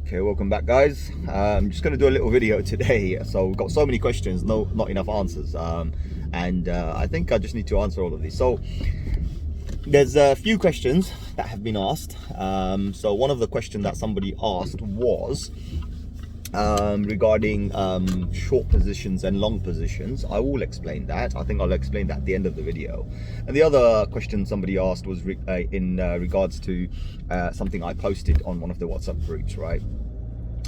Okay, welcome back, guys. I'm just going to do a little video today. So we've got so many questions, not enough answers, and I think I just need to answer all of these. So there's a few questions that have been asked. So one of the questions that somebody asked was regarding short positions and long positions. I will explain that. I think I'll explain that at the end of the video. And the other question somebody asked was in regards to something I posted on one of the WhatsApp groups, right?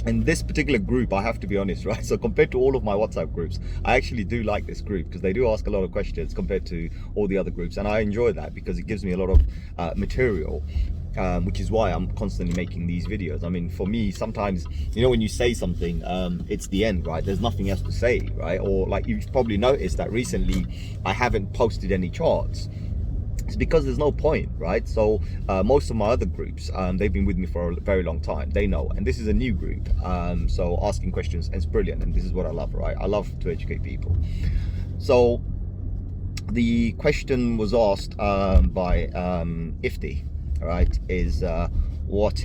In this particular group, I have to be honest, right? So compared to all of my WhatsApp groups, I actually do like this group because they do ask a lot of questions compared to all the other groups. And I enjoy that because it gives me a lot of material. Which is why I'm constantly making these videos. I mean, for me, sometimes, you know, when you say something, it's the end, right? There's nothing else to say, right? Or like you've probably noticed that recently I haven't posted any charts. It's because there's no point, right? So most of my other groups, they've been with me for a very long time. They know, and this is a new group. So asking questions is brilliant, and this is what I love, right? I love to educate people. So the question was asked by Ifti. Right, is what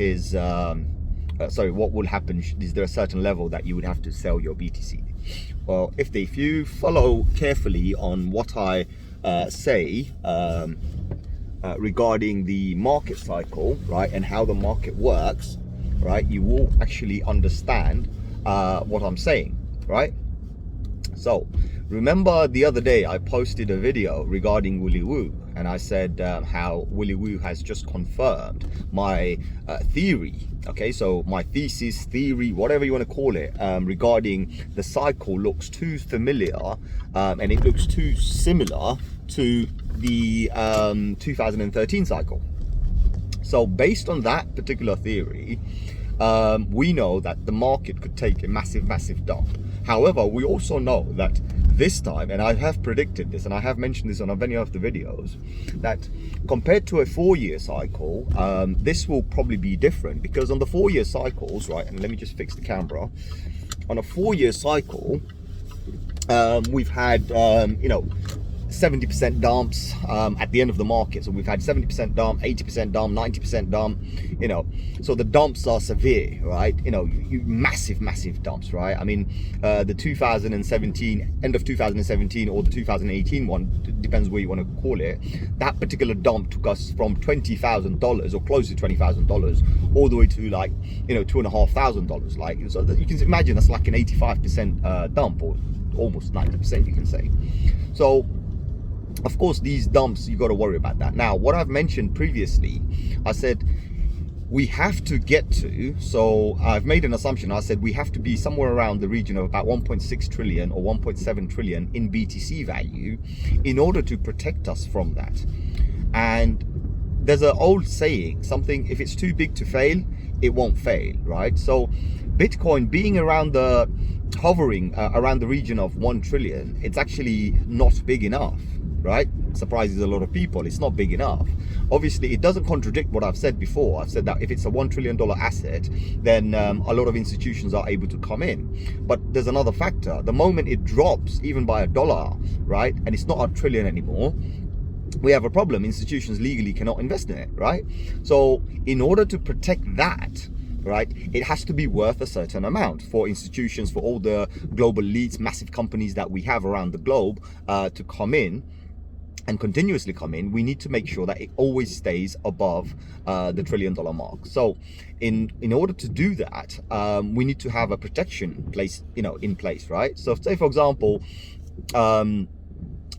will happen? Is there a certain level that you would have to sell your BTC? Well, if you follow carefully on what I say regarding the market cycle, right, and how the market works, right, you will actually understand what I'm saying, right? So remember the other day I posted a video regarding Willy Woo, and I said how Willy Woo has just confirmed my theory. Okay, so my theory, whatever you want to call it, regarding the cycle looks too familiar and it looks too similar to the 2013 cycle. So based on that particular theory, we know that the market could take a massive dump. However, we also know that this time, and I have predicted this, and I have mentioned this on many of the videos, that compared to a 4-year cycle, this will probably be different, because on the 4-year cycles, right, and let me just fix the camera, on a 4-year cycle, we've had, 70% dumps at the end of the market. So we've had 70% dump, 80% dump, 90% dump, so the dumps are severe, right? Massive dumps, right? I mean, the 2017, end of 2017 or the 2018 one, depends where you want to call it, that particular dump took us from $20,000 or close to $20,000 all the way to like, $2,500. Like, so you can imagine that's like an 85% dump, or almost 90%, you can say. So of course, these dumps, you got to worry about that. Now, what I've mentioned previously, I said we have to get to, so I've made an assumption. I said we have to be somewhere around the region of about 1.6 trillion or 1.7 trillion in BTC value in order to protect us from that. And there's an old saying, something, if it's too big to fail, it won't fail, right? So Bitcoin being hovering around the region of 1 trillion, it's actually not big enough, right? Surprises a lot of people. It's not big enough. Obviously, it doesn't contradict what I've said before. I've said that if it's a $1 trillion asset, then a lot of institutions are able to come in. But there's another factor. The moment it drops, even by $1, right, and it's not a trillion anymore, we have a problem. Institutions legally cannot invest in it, right? So in order to protect that, right, it has to be worth a certain amount for institutions, for all the global elites, massive companies that we have around the globe to come in and continuously come in. We need to make sure that it always stays above the $1 trillion mark. So in order to do that, we need to have a protection in place, right? So say, for example,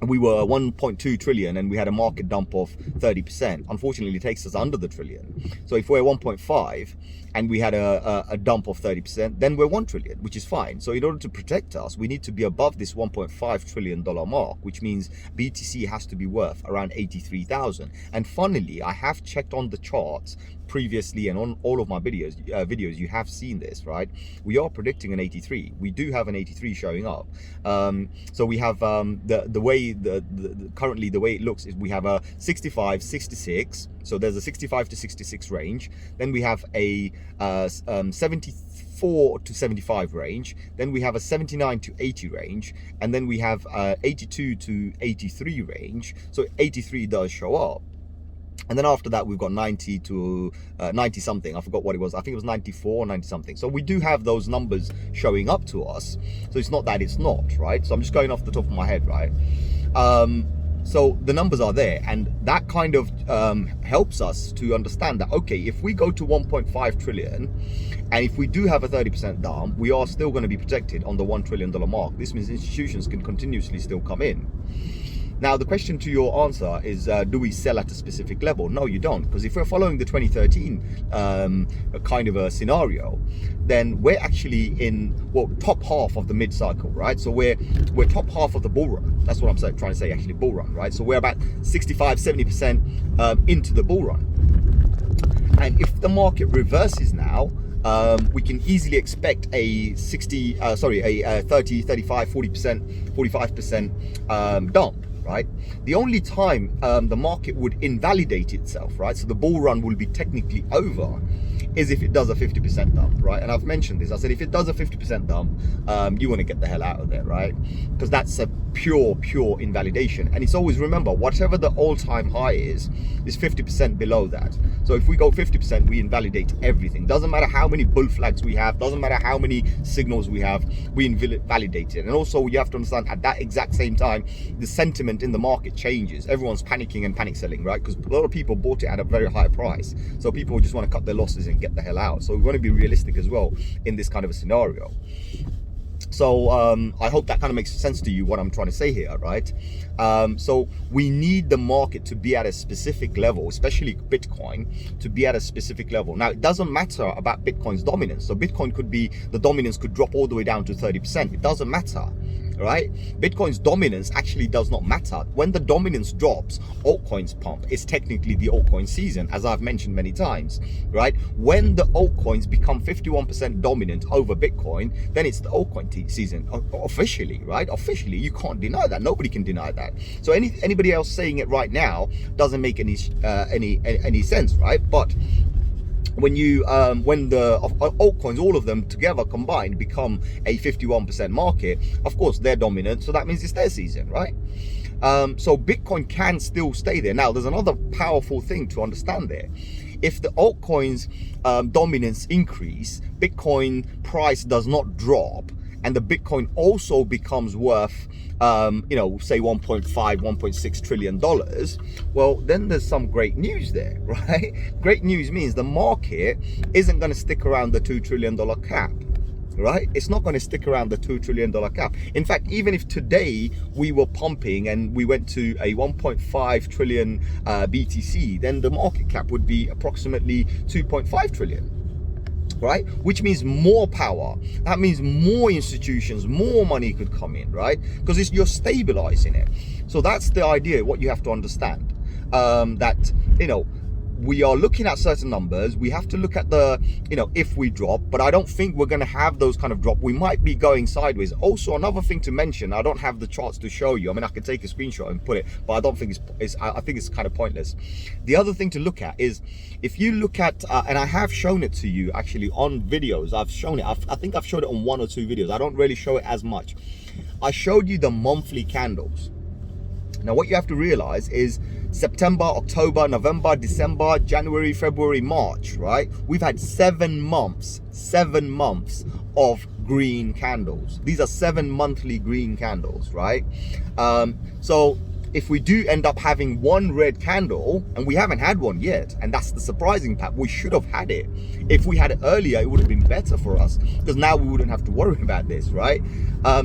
we were 1.2 trillion and we had a market dump of 30%. Unfortunately, it takes us under the trillion. So if we're 1.5 and we had a dump of 30%, then we're 1 trillion, which is fine. So in order to protect us, we need to be above this $1.5 trillion mark, which means BTC has to be worth around 83,000. And funnily, I have checked on the charts previously, and on all of my videos you have seen this, right? We are predicting an 83. We do have an 83 showing up. So we have currently the way it looks is we have a 65, 66. So there's a 65 to 66 range. Then we have a 74 to 75 range. Then we have a 79 to 80 range, and then we have 82 to 83 range. So 83 does show up. And then after that, we've got 90 to 90 something. I forgot what it was. I think it was 94 or 90 something. So we do have those numbers showing up to us. So it's not that it's not, right? So I'm just going off the top of my head, right? So the numbers are there, and that kind of helps us to understand that, okay, if we go to 1.5 trillion, and if we do have a 30% down, we are still going to be protected on the $1 trillion mark. This means institutions can continuously still come in. Now, the question to your answer is, do we sell at a specific level? No, you don't. Because if we're following the 2013 kind of a scenario, then we're actually in, well, top half of the mid-cycle, right? So we're top half of the bull run. That's what I'm trying to say, actually, bull run, right? So we're about 65, 70% into the bull run. And if the market reverses now, we can easily expect a 30, 35, 40%, 45% dump. Right? The only time the market would invalidate itself, right? So the bull run will be technically over, is if it does a 50% dump, right? And I've mentioned this. I said if it does a 50% dump, you want to get the hell out of there, right? Because that's a pure invalidation. And it's always, remember, whatever the all-time high is 50% below that. So if we go 50%, we invalidate everything. Doesn't matter how many bull flags we have, doesn't matter how many signals we have, we invalidate it. And also you have to understand, at that exact same time, the sentiment in the market changes. Everyone's panicking and panic selling, right? Because a lot of people bought it at a very high price. So people just want to cut their losses and get the hell out. So we want to be realistic as well in this kind of a scenario. So I hope that kind of makes sense to you, what I'm trying to say here, right? So we need the market to be at a specific level, especially Bitcoin, to be at a specific level. Now, it doesn't matter about Bitcoin's dominance. So Bitcoin could be, the dominance could drop all the way down to 30%. It doesn't matter. Right? Bitcoin's dominance actually does not matter. When the dominance drops, altcoins pump. It's technically the altcoin season, as I've mentioned many times, right? When the altcoins become 51% dominant over Bitcoin, then it's the altcoin season officially, right? Officially, you can't deny that. Nobody can deny that. So anybody else saying it right now doesn't make any sense, right? But when the altcoins, all of them together combined, become a 51% market, of course they're dominant, so that means it's their season, right? So Bitcoin can still stay there. Now, there's another powerful thing to understand there. If the altcoins dominance increase, Bitcoin price does not drop, and the Bitcoin also becomes worth say 1.6 trillion dollars, well, then there's some great news there, right? Great news means the market isn't going to stick around the $2 trillion cap, right? It's not going to stick around the $2 trillion cap. In fact, even if today we were pumping and we went to a 1.5 trillion BTC, then the market cap would be approximately 2.5 trillion. Right? Which means more power. That means more institutions, more money could come in, right? Because you're stabilizing it. So that's the idea, what you have to understand. That, we are looking at certain numbers. We have to look at the, if we drop, but I don't think we're going to have those kind of drop. We might be going sideways. Also, another thing to mention, I don't have the charts to show you. I mean, I could take a screenshot and put it, but I don't think I think it's kind of pointless. The other thing to look at is, if you look at, and I have shown it to you actually on videos. I've shown it. I think I've showed it on 1 or 2 videos. I don't really show it as much. I showed you the monthly candles. Now, what you have to realize is September, October, November, December, January, February, March, right? We've had 7 months of green candles. These are 7 monthly green candles, right? So if we do end up having one red candle, and we haven't had one yet, and that's the surprising part, we should have had it. If we had it earlier, it would have been better for us, because now we wouldn't have to worry about this, right?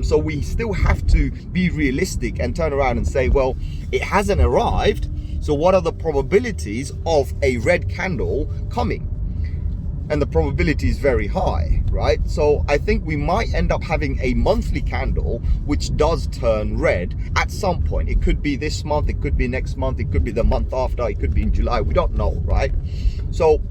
So we still have to be realistic and turn around and say, well, it hasn't arrived, so what are the probabilities of a red candle coming? And the probability is very high, right? So I think we might end up having a monthly candle which does turn red at some point. It could be this month, it could be next month, it could be the month after, it could be in July, we don't know, right? So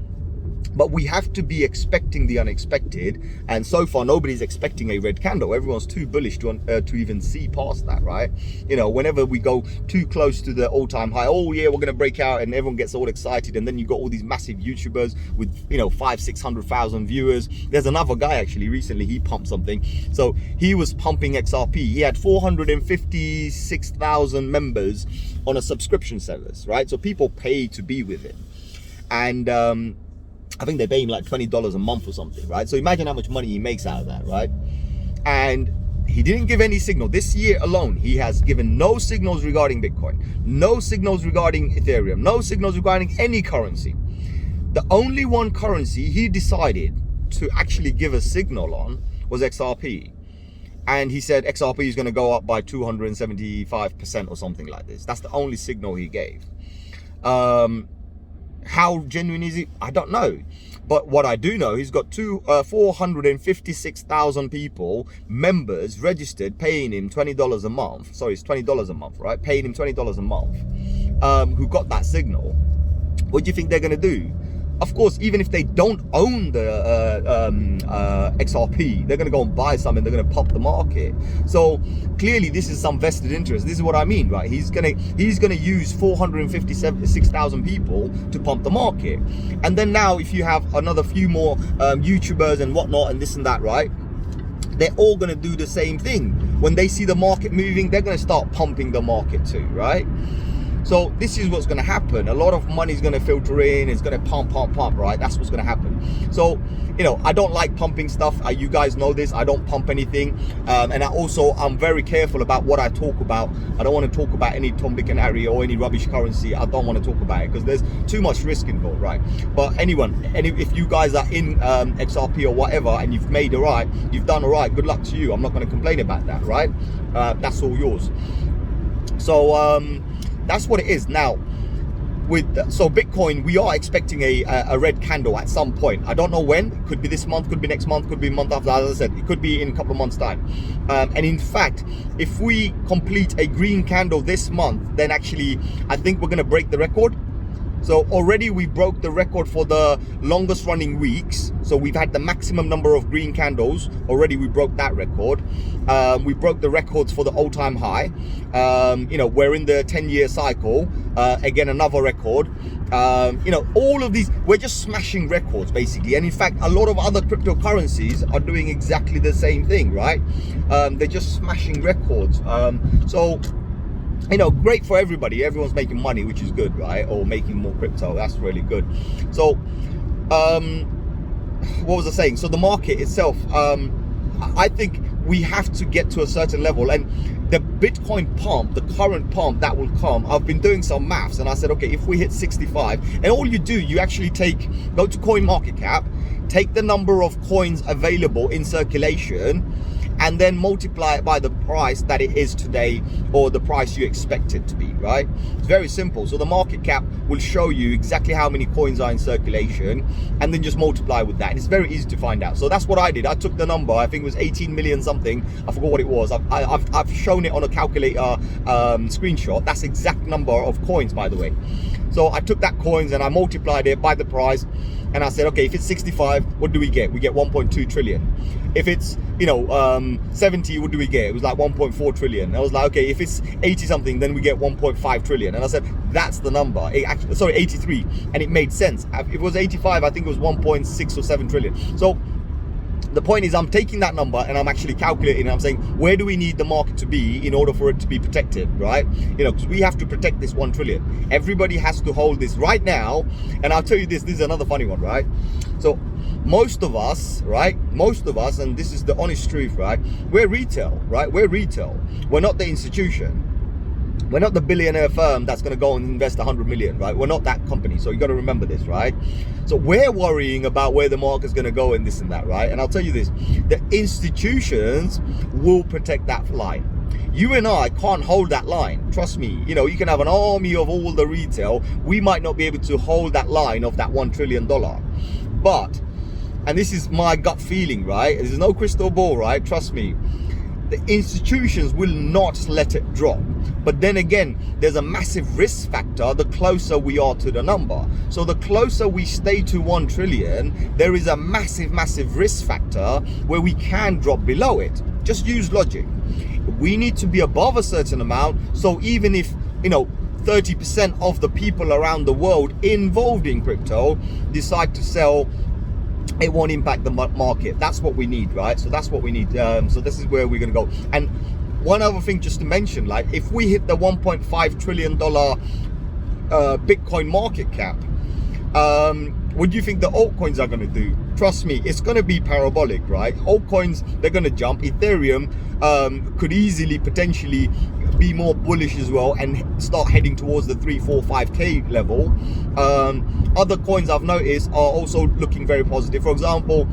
But we have to be expecting the unexpected, and so far nobody's expecting a red candle. Everyone's too bullish to even see past that, right? You know, whenever we go too close to the all-time high, oh yeah, we're gonna break out, and everyone gets all excited, and then you got all these massive YouTubers with, you know, 500,000-600,000 viewers. There's another guy actually recently, he pumped something. So he was pumping XRP. He had 456,000 members on a subscription service, right? So people pay to be with him, and I think they pay him like $20 a month or something, right? So imagine how much money he makes out of that, right? And he didn't give any signal. This year alone, he has given no signals regarding Bitcoin, no signals regarding Ethereum, no signals regarding any currency. The only one currency he decided to actually give a signal on was XRP. And he said XRP is going to go up by 275% or something like this. That's the only signal he gave. How genuine is it? I don't know. But what I do know, he's got 456,000 people, members, registered, paying him $20 a month. Sorry, it's $20 a month, right? Paying him $20 a month, who got that signal. What do you think they're going to do? Of course, even if they don't own the XRP, they're going to go and buy some, and they're going to pop the market. So clearly, this is some vested interest. This is what I mean, right? He's gonna use 456,000 people to pump the market, and then now if you have another few more YouTubers and whatnot and this and that, right? They're all going to do the same thing. When they see the market moving, they're going to start pumping the market too, right? So this is what's going to happen. A lot of money is going to filter in. It's going to pump, right? That's what's going to happen. So, you know, I don't like pumping stuff. You guys know this. I don't pump anything. And I'm very careful about what I talk about. I don't want to talk about any Tom, Dick and Harry or any rubbish currency. I don't want to talk about it because there's too much risk involved, right? But if you guys are in XRP or whatever and you've made it right, you've done all right, good luck to you. I'm not going to complain about that, right? That's all yours. So, that's what it is. Now, so Bitcoin, we are expecting a red candle at some point. I don't know when. It could be this month, could be next month, could be a month after. As I said, it could be in a couple of months' time. And in fact, if we complete a green candle this month, then actually, I think we're going to break the record. So already we broke the record for the longest running weeks. So we've had the maximum number of green candles. Already we broke that record. We broke the records for the all-time high. You know, we're in the 10-year cycle. Again, another record. You know, all of these, we're just smashing records basically. And in fact, a lot of other cryptocurrencies are doing exactly the same thing, right? They're just smashing records. So, you know, great for everybody. Everyone's making money, which is good, right? Or making more crypto. That's really good. So, what was I saying? So the market itself, I think we have to get to a certain level, and the Bitcoin pump, the current pump that will come, I've been doing some maths, and I said, okay, if we hit 65, and all you do, you actually go to CoinMarketCap, take the number of coins available in circulation, and then multiply it by the price that it is today, or the price you expect it to be, right? It's very simple. So the market cap will show you exactly how many coins are in circulation, and then just multiply with that. And it's very easy to find out. So that's what I did. I took the number, I think it was 18 million something. I forgot what it was. I've shown it on a calculator screenshot. That's exact number of coins, by the way. So I took that coins and I multiplied it by the price. And I said, okay, if it's 65, what do we get? We get 1.2 trillion. If it's, you know, 70, what do we get? It was like 1.4 trillion. I was like, okay, if it's 80 something, then we get 1.5 trillion. And I said, that's the number. Sorry, 83. And it made sense. If it was 85, I think it was 1.6 or 7 trillion. So the point is, I'm taking that number and I'm actually calculating, and I'm saying, where do we need the market to be in order for it to be protected, right? You know, because we have to protect this 1 trillion. Everybody has to hold this right now. And I'll tell you this is another funny one, right? So most of us, right? Most of us, and this is the honest truth, right? We're retail, right? We're retail. We're not the institution. We're not the billionaire firm that's going to go and invest 100 million, right? We're not that company. So you got to remember this, right? So we're worrying about where the market's going to go and this and that, right? And I'll tell you this, the institutions will protect that line. You and I can't hold that line. Trust me. You know, you can have an army of all the retail. We might not be able to hold that line of that $1 trillion. But, and this is my gut feeling, right? There's no crystal ball, right? Trust me. the institutions will not let it drop. But then again, there's a massive risk factor the closer we are to the number. So the closer we stay to 1 trillion, there is a massive risk factor where we can drop below it. Just use logic. We need to be above a certain amount. So even if, 30% of the people around the world involved in crypto decide to sell, it won't impact the market. That's what we need, right? So that's what we need. So this is where we're going to go. And one other thing just to mention, like if we hit the $1.5 trillion Bitcoin market cap, what do you think the altcoins are going to do? Trust me, it's going to be parabolic, right? Altcoins, they're going to jump. Ethereum could easily potentially be more bullish as well and start heading towards the 3, 4, 5k level. Other coins I've noticed are also looking very positive. For example,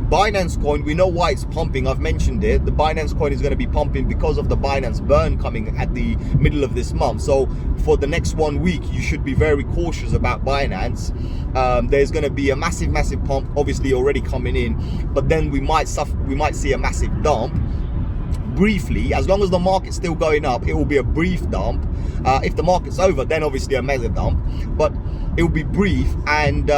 Binance coin, we know why it's pumping. I've mentioned it. The Binance coin is going to be pumping because of the Binance burn coming at the middle of this month. So for the next 1 week, you should be very cautious about Binance. There's going to be a massive pump, obviously already coming in, but then we might see a massive dump briefly. As long as the market's still going up, it will be a brief dump. If the market's over, then obviously a mega dump, but it will be brief. And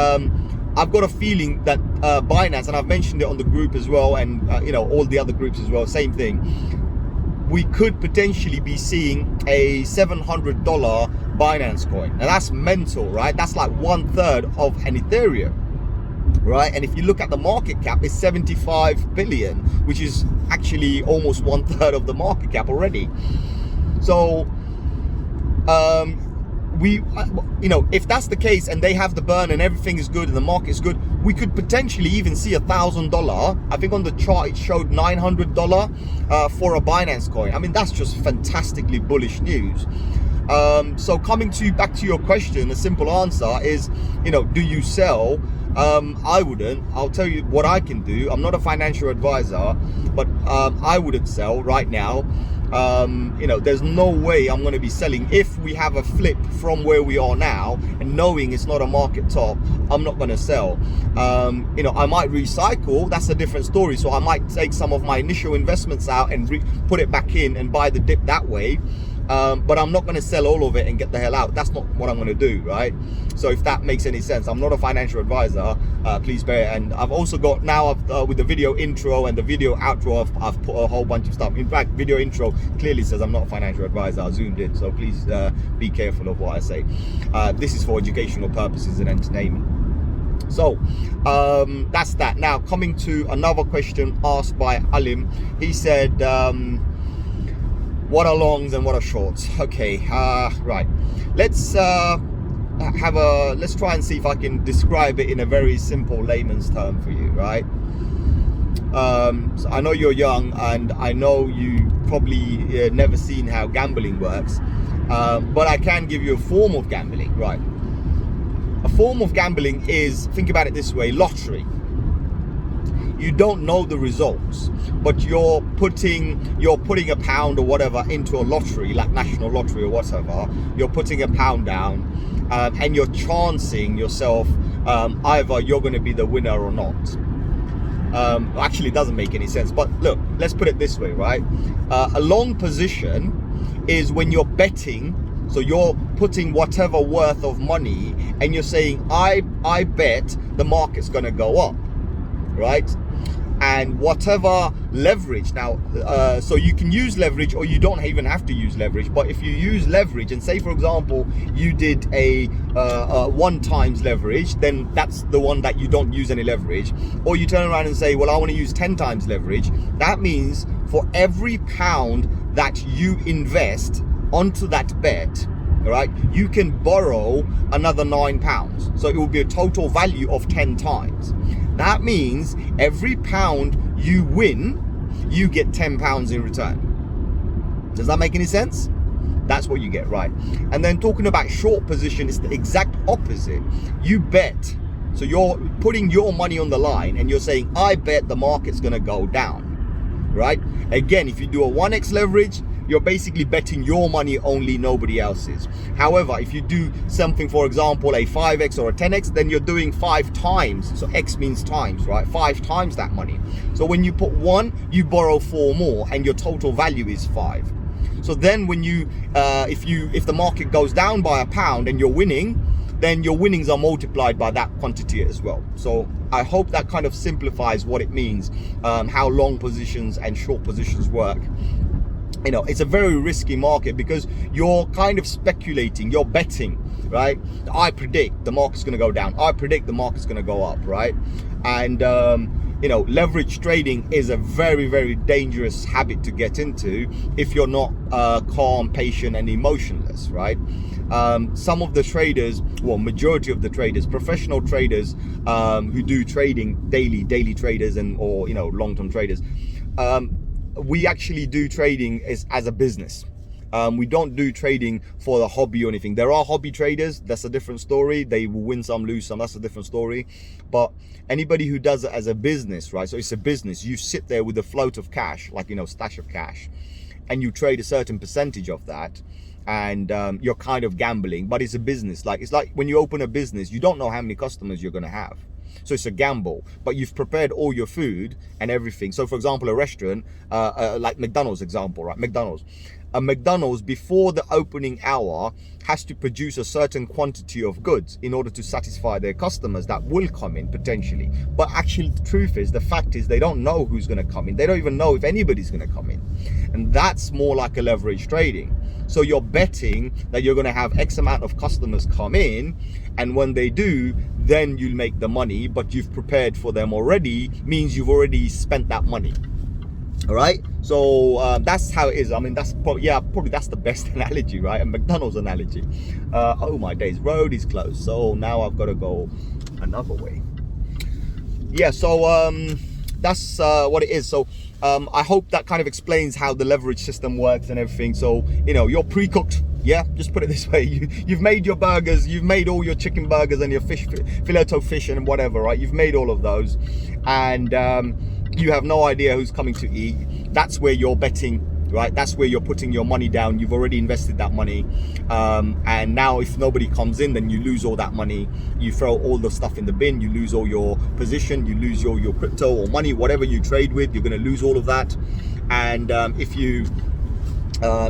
I've got a feeling that Binance, and I've mentioned it on the group as well, and all the other groups as well, same thing. We could potentially be seeing a $700 Binance coin. Now that's mental, right? That's like 1/3 of an Ethereum, right? And if you look at the market cap, it's 75 billion, which is actually almost 1/3 of the market cap already. So if that's the case and they have the burn and everything is good and the market is good, we could potentially even see $1,000. I think on the chart it showed $900 for a Binance coin. I mean, that's just fantastically bullish news. So coming back to your question, the simple answer is, do you sell? I wouldn't. I'll tell you what I can do. I'm not a financial advisor, but I wouldn't sell right now. There's no way I'm going to be selling. If we have a flip from where we are now and knowing it's not a market top, I'm not going to sell. I might recycle. That's a different story. So I might take some of my initial investments out and put it back in and buy the dip that way. But I'm not going to sell all of it and get the hell out. That's not what I'm going to do, right? So if that makes any sense, I'm not a financial advisor. Please bear it. And I've also got now with the video intro and the video outro, I've put a whole bunch of stuff. In fact, video intro clearly says I'm not a financial advisor. I zoomed in, so please be careful of what I say. This is for educational purposes and entertainment. So that's that. Now coming to another question asked by Alim. He said, what are longs and what are shorts? Okay, right. Let's try and see if I can describe it in a very simple layman's term for you, right? So I know you're young and I know you probably never seen how gambling works, but I can give you a form of gambling, right? A form of gambling is, think about it this way, lottery. You don't know the results, but you're putting a pound or whatever into a lottery, like National Lottery or whatever. You're putting a pound down, and you're chancing yourself either you're going to be the winner or not. Actually, it doesn't make any sense. But look, let's put it this way, right? A long position is when you're betting. So you're putting whatever worth of money, and you're saying, I bet the market's going to go up, right? And whatever leverage now, so you can use leverage or you don't even have to use leverage. But if you use leverage, and say for example you did a 1 times leverage, then that's the one that you don't use any leverage. Or you turn around and say, well, I want to use 10 times leverage. That means for every pound that you invest onto that bet, right, you can borrow another £9. So it will be a total value of 10 times. That means every pound you win, you get £10 in return. Does that make any sense? That's what you get, right? And then talking about short position, it's the exact opposite. You bet. So you're putting your money on the line and you're saying, I bet the market's going to go down, right? Again, if you do a 1x leverage, you're basically betting your money only, nobody else's. However, if you do something, for example, a 5x or a 10x, then you're doing 5 times. So X means times, right? 5 times that money. So when you put 1, you borrow 4 more, and your total value is 5. So then when you, if the market goes down by £1 and you're winning, then your winnings are multiplied by that quantity as well. So I hope that kind of simplifies what it means, how long positions and short positions work. You know, it's a very risky market because you're kind of speculating, you're betting, right? I predict the market's going to go down. I predict the market's going to go up, right? And you know, leverage trading is a very, very dangerous habit to get into if you're not calm, patient, and emotionless, right? Some of the traders, well, majority of the traders, professional traders who do trading, daily traders or you know, long-term traders, we actually do trading as a business. We don't do trading for the hobby or anything. There are hobby traders, that's a different story. They will win some, lose some, that's a different story. But anybody who does it as a business, right? So it's a business. You sit there with a float of cash, like, you know, stash of cash, and you trade a certain percentage of that, and you're kind of gambling, but it's a business. Like, it's like when you open a business, you don't know how many customers you're going to have. So it's a gamble, but you've prepared all your food and everything. So for example, a restaurant, like McDonald's example, right? McDonald's before the opening hour has to produce a certain quantity of goods in order to satisfy their customers that will come in potentially. But actually the truth is, the fact is, they don't know who's going to come in. They don't even know if anybody's going to come in. And that's more like a leverage trading. So you're betting that you're going to have X amount of customers come in, and when they do, then you'll make the money, but you've prepared for them already, means you've already spent that money. All right, so that's how it is. I mean, that's probably that's the best analogy, right? A McDonald's analogy. Oh my days, road is closed, so now I've got to go another way. Yeah, so that's what it is. So I hope that kind of explains how the leverage system works and everything. So, you know, you're pre-cooked. Yeah, just put it this way. You've made your burgers, you've made all your chicken burgers and your filet-o fish and whatever, right? You've made all of those, and you have no idea who's coming to eat. That's where you're betting, right? That's where you're putting your money down. You've already invested that money, and now if nobody comes in, then you lose all that money. You throw all the stuff in the bin, you lose all your position, you lose your crypto or money, whatever you trade with, you're going to lose all of that. And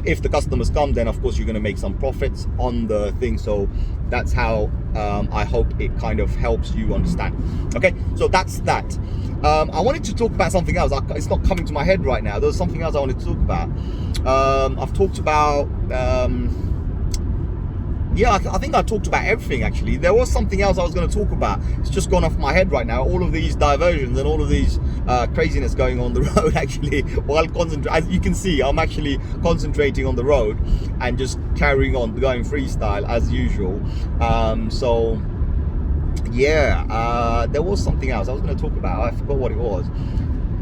if the customers come, then of course you're going to make some profits on the thing. So that's how I hope it kind of helps you understand. Okay, so that's that. I wanted to talk about something else. It's not coming to my head right now. There was something else I wanted to talk about. I've talked about yeah, I think I talked about everything actually. There was something else I was going to talk about. It's just gone off my head right now. All of these diversions and all of these craziness going on the road actually, while as you can see, I'm actually concentrating on the road and just carrying on going freestyle as usual. So yeah, there was something else I was going to talk about. I forgot what it was.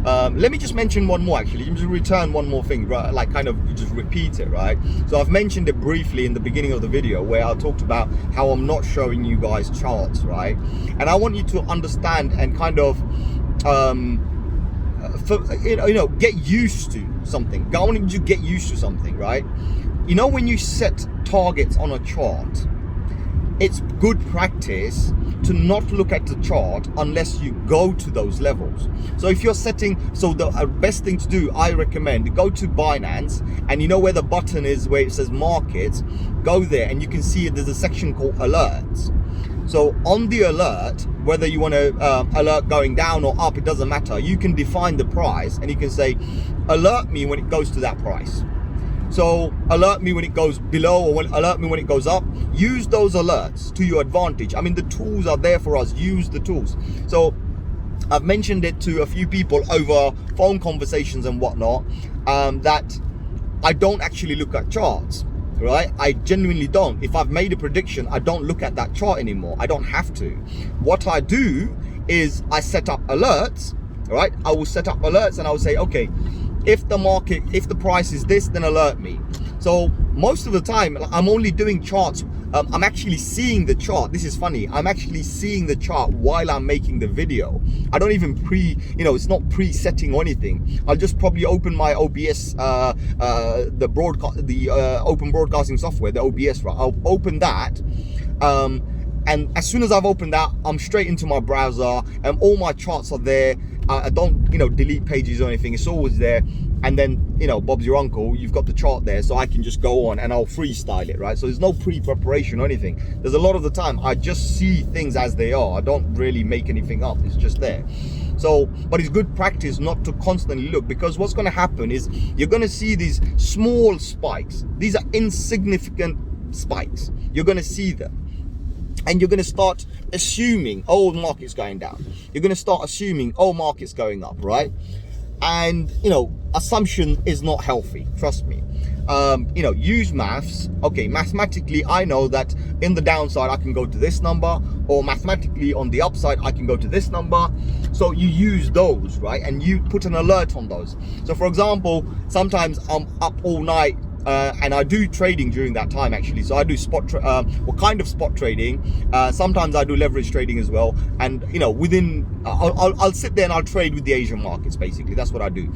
Let me just mention one more actually. Let me just return one more thing, right? Like kind of just repeat it, right? So I've mentioned it briefly in the beginning of the video where I talked about how I'm not showing you guys charts, right? And I want you to understand and kind of get used to something. I want you to get used to something, right? You know, when you set targets on a chart, it's good practice to not look at the chart unless you go to those levels. So if you're setting, so the best thing to do, I recommend, go to Binance, and you know where the button is where it says markets, go there and you can see there's a section called alerts. So on the alert, whether you want to alert going down or up, it doesn't matter. You can define the price and you can say, alert me when it goes to that price. So alert me when it goes below, or alert me when it goes up. Use those alerts to your advantage. I mean, the tools are there for us. Use the tools. So I've mentioned it to a few people over phone conversations and whatnot, that I don't actually look at charts, right? I genuinely don't. If I've made a prediction, I don't look at that chart anymore. I don't have to. What I do is I set up alerts, right? I will set up alerts and I will say, okay, if the price is this, then alert me. So most of the time I'm only doing charts I'm actually seeing the chart. This is funny. I'm actually seeing the chart while I'm making the video. I don't even it's not pre-setting or anything. I'll just probably open my OBS, the open broadcasting software, the OBS, right? I'll open that. And as soon as I've opened that, I'm straight into my browser and all my charts are there. I don't, delete pages or anything. It's always there. And then, Bob's your uncle, you've got the chart there, so I can just go on and I'll freestyle it, right? So there's no pre-preparation or anything. There's a lot of the time I just see things as they are. I don't really make anything up. It's just there. So, but it's good practice not to constantly look, because what's going to happen is you're going to see these small spikes. These are insignificant spikes. You're going to see them. And you're going to start assuming, oh, the market's going down. You're going to start assuming, oh, market's going up, right? And, assumption is not healthy. Trust me. Use maths. Okay, mathematically, I know that in the downside, I can go to this number, or mathematically on the upside, I can go to this number. So you use those, right? And you put an alert on those. So for example, sometimes I'm up all night, and I do trading during that time, actually. So I do kind of spot trading. Sometimes I do leverage trading as well. And I'll sit there and I'll trade with the Asian markets. Basically, that's what I do.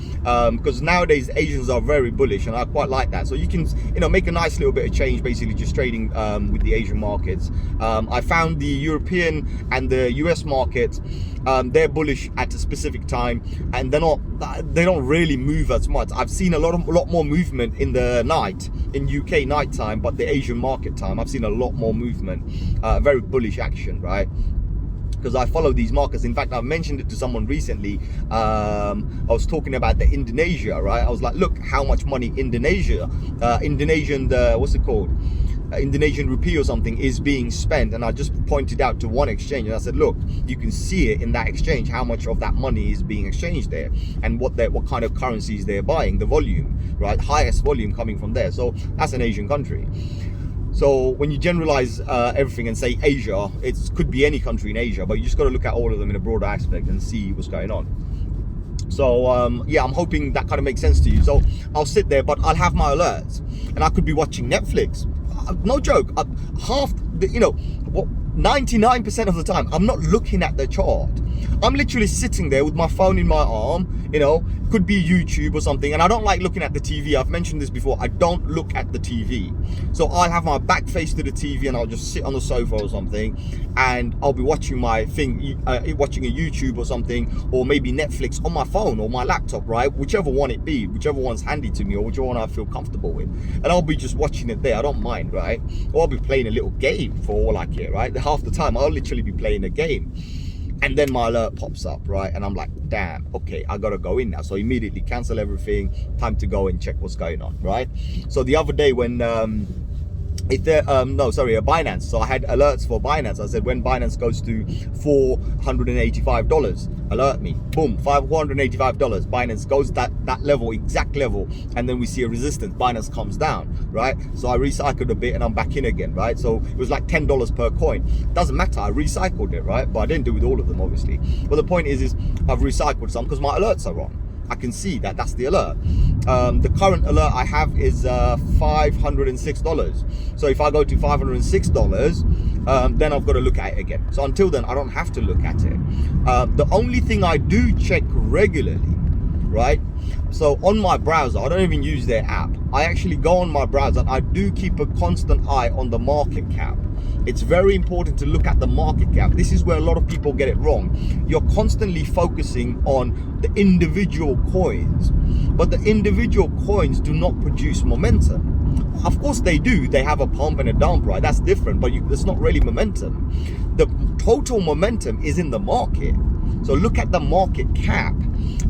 Because nowadays Asians are very bullish, and I quite like that. So you can make a nice little bit of change, basically just trading with the Asian markets. I found the European and the US markets, they're bullish at a specific time, and they don't really move as much. I've seen a lot more movement in the night, in UK night time, but the Asian market time, I've seen a lot more movement, very bullish action, right? Because I follow these markets. In fact, I've mentioned it to someone recently. I was talking about the Indonesia, right? I was like, look how much money Indonesian, what's it called? Indonesian rupee or something is being spent, and I just pointed out to one exchange and I said, look, you can see it in that exchange, how much of that money is being exchanged there, and what kind of currencies they're buying, the volume, right? Highest volume coming from there. So that's an Asian country. So when you generalize everything and say Asia, it could be any country in Asia, but you just got to look at all of them in a broader aspect and see what's going on. So yeah, I'm hoping that kind of makes sense to you. So I'll sit there, but I'll have my alerts, and I could be watching Netflix. No joke. 99% of the time, I'm not looking at the chart. I'm literally sitting there with my phone in my arm, could be YouTube or something. And I don't like looking at the TV. I've mentioned this before. I don't look at the TV. So I'll have my back face to the TV and I'll just sit on the sofa or something, and I'll be watching my thing, watching a YouTube or something, or maybe Netflix on my phone or my laptop, right? Whichever one it be, whichever one's handy to me, or whichever one I feel comfortable with. And I'll be just watching it there. I don't mind, right? Or I'll be playing a little game for all I care, right? Half the time I'll literally be playing a game, and then my alert pops up, right? And I'm like, damn, okay, I gotta go in now. So immediately cancel everything, time to go and check what's going on, right? So the other day when Binance. So I had alerts for Binance. I said, when Binance goes to $485, alert me. Boom, $485. Binance goes that level, exact level, and then we see a resistance. Binance comes down, right? So I recycled a bit and I'm back in again, right? So it was like $10 per coin. Doesn't matter, I recycled it, right? But I didn't do it with all of them, obviously. But the point is I've recycled some because my alerts are on. I can see that's the alert. The current alert I have is $506. So if I go to $506, then I've got to look at it again. So until then, I don't have to look at it. The only thing I do check regularly, right? So on my browser, I don't even use their app. I actually go on my browser and I do keep a constant eye on the market cap. It's very important to look at the market cap. This is where a lot of people get it wrong. You're constantly focusing on the individual coins, but the individual coins do not produce momentum. Of course they do. They have a pump and a dump, right? That's different, but it's not really momentum. The total momentum is in the market. So look at the market cap.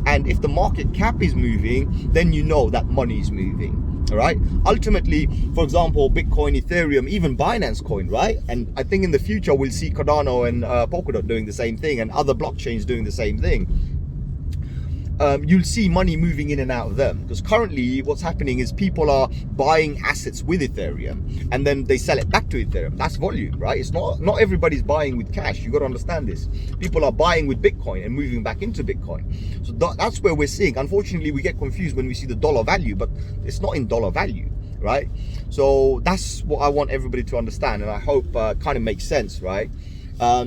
And if the market cap is moving, then you know that money is moving. All right. Ultimately, for example, Bitcoin, Ethereum, even Binance Coin, right? And I think in the future we'll see Cardano and Polkadot doing the same thing, and other blockchains doing the same thing. You'll see money moving in and out of them, because currently what's happening is people are buying assets with Ethereum and then they sell it back to Ethereum. That's volume, right? It's not everybody's buying with cash. You got to understand this. People are buying with Bitcoin and moving back into Bitcoin. So that's where we're seeing. Unfortunately, we get confused when we see the dollar value, but it's not in dollar value, right? So that's what I want everybody to understand, and I hope kind of makes sense, right?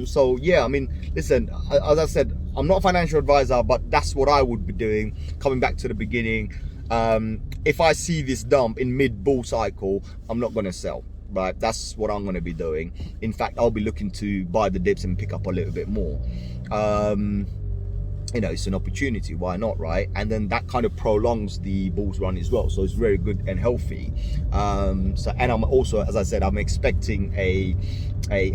So yeah, I mean, listen, as I said, I'm not a financial advisor, but that's what I would be doing. Coming back to the beginning, if I see this dump in mid bull cycle, I'm not going to sell, right? That's what I'm going to be doing. In fact, I'll be looking to buy the dips and pick up a little bit more. You know, it's an opportunity, why not, right? And then that kind of prolongs the bull's run as well, so it's very good and healthy. So, and I'm also, as I said, I'm expecting a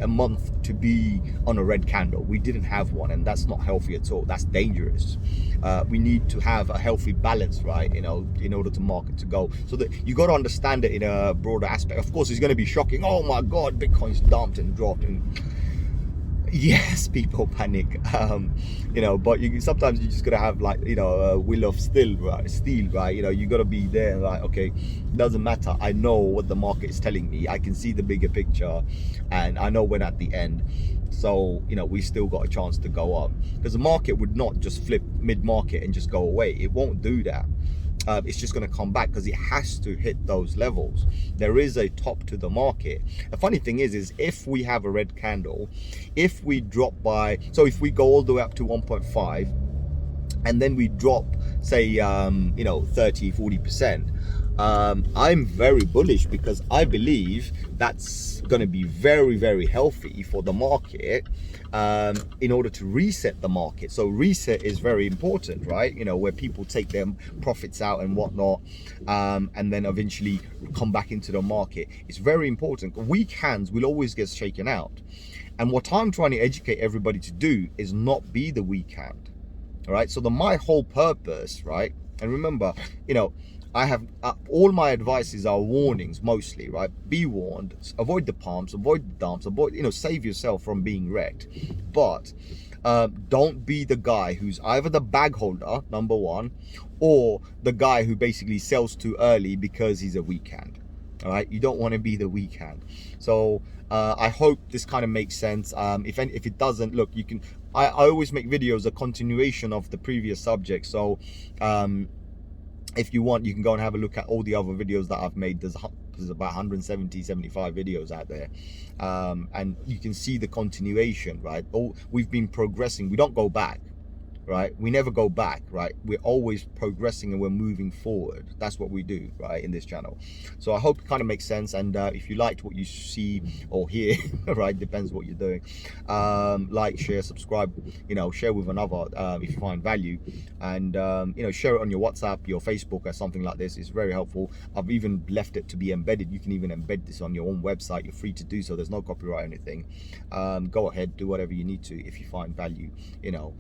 month to be on a red candle. We didn't have one, and that's not healthy at all. That's dangerous. We need to have a healthy balance, right? You know, in order to market to go. So that you got to understand it in a broader aspect. Of course, it's going to be shocking. Oh my God, Bitcoin's dumped and dropped, and yes, people panic, you know, but sometimes you just gotta have, like, you know, a will of steel, right? You know, you gotta be there, like, okay, doesn't matter, I know what the market is telling me, I can see the bigger picture, and I know when at the end. So, you know, we still got a chance to go up, because the market would not just flip mid-market and just go away. It won't do that. It's just going to come back, because it has to hit those levels. There is a top to the market. The funny thing is if we have a red candle, if we drop by, so if we go all the way up to 1.5 and then we drop, say, you know, 30-40%, I'm very bullish, because I believe that's going to be very, very healthy for the market, in order to reset the market. So reset is very important, right? You know, where people take their profits out and whatnot, and then eventually come back into the market. It's very important. Weak hands will always get shaken out, and what I'm trying to educate everybody to do is not be the weak hand. All right, so my whole purpose, right? And remember, you know, I have all my advices are warnings mostly, right? Be warned, avoid the pumps, avoid the dumps, avoid, you know, save yourself from being wrecked. But don't be the guy who's either the bag holder, number one, or the guy who basically sells too early because he's a weak hand. All right, you don't want to be the weak hand. So I hope this kind of makes sense. If it doesn't, look, you can, I always make videos a continuation of the previous subject. So if you want, you can go and have a look at all the other videos that I've made. There's about 175 videos out there, and you can see the continuation, right? We've been progressing. We don't go back, right? We never go back, right? We're always progressing and we're moving forward. That's what we do, right, in this channel. So I hope it kind of makes sense. And if you liked what you see or hear, right, depends what you're doing, like, share, subscribe, you know, share with another if you find value, and you know, share it on your WhatsApp, your Facebook, or something like this. It's very helpful. I've even left it to be embedded. You can even embed this on your own website. You're free to do so. There's no copyright or anything. Go ahead, do whatever you need to if you find value, you know.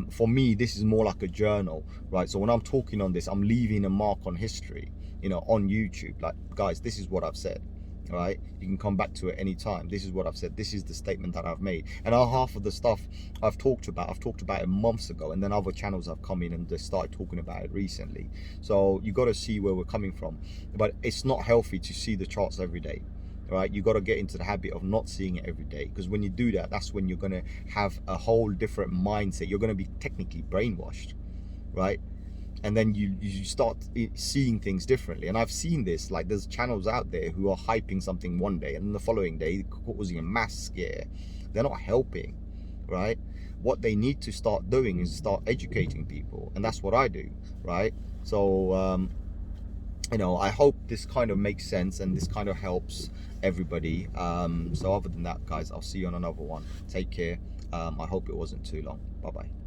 For me, this is more like a journal, right? So when I'm talking on this, I'm leaving a mark on history, you know, on YouTube. Like, guys, this is what I've said, all right? You can come back to it anytime. This is what I've said. This is the statement that I've made. And half of the stuff I've talked about it months ago, and then other channels have come in and they started talking about it recently. So you got to see where we're coming from. But it's not healthy to see the charts every day. Right, you got to get into the habit of not seeing it every day, because when you do that, that's when you're going to have a whole different mindset. You're going to be technically brainwashed, right? And then you start seeing things differently. And I've seen this, like, there's channels out there who are hyping something one day and then the following day causing a mass scare. They're not helping, right? What they need to start doing is start educating people, and that's what I do, right? So you know, I hope this kind of makes sense and this kind of helps everybody. So other than that, guys, I'll see you on another one. Take care. I hope it wasn't too long. Bye bye.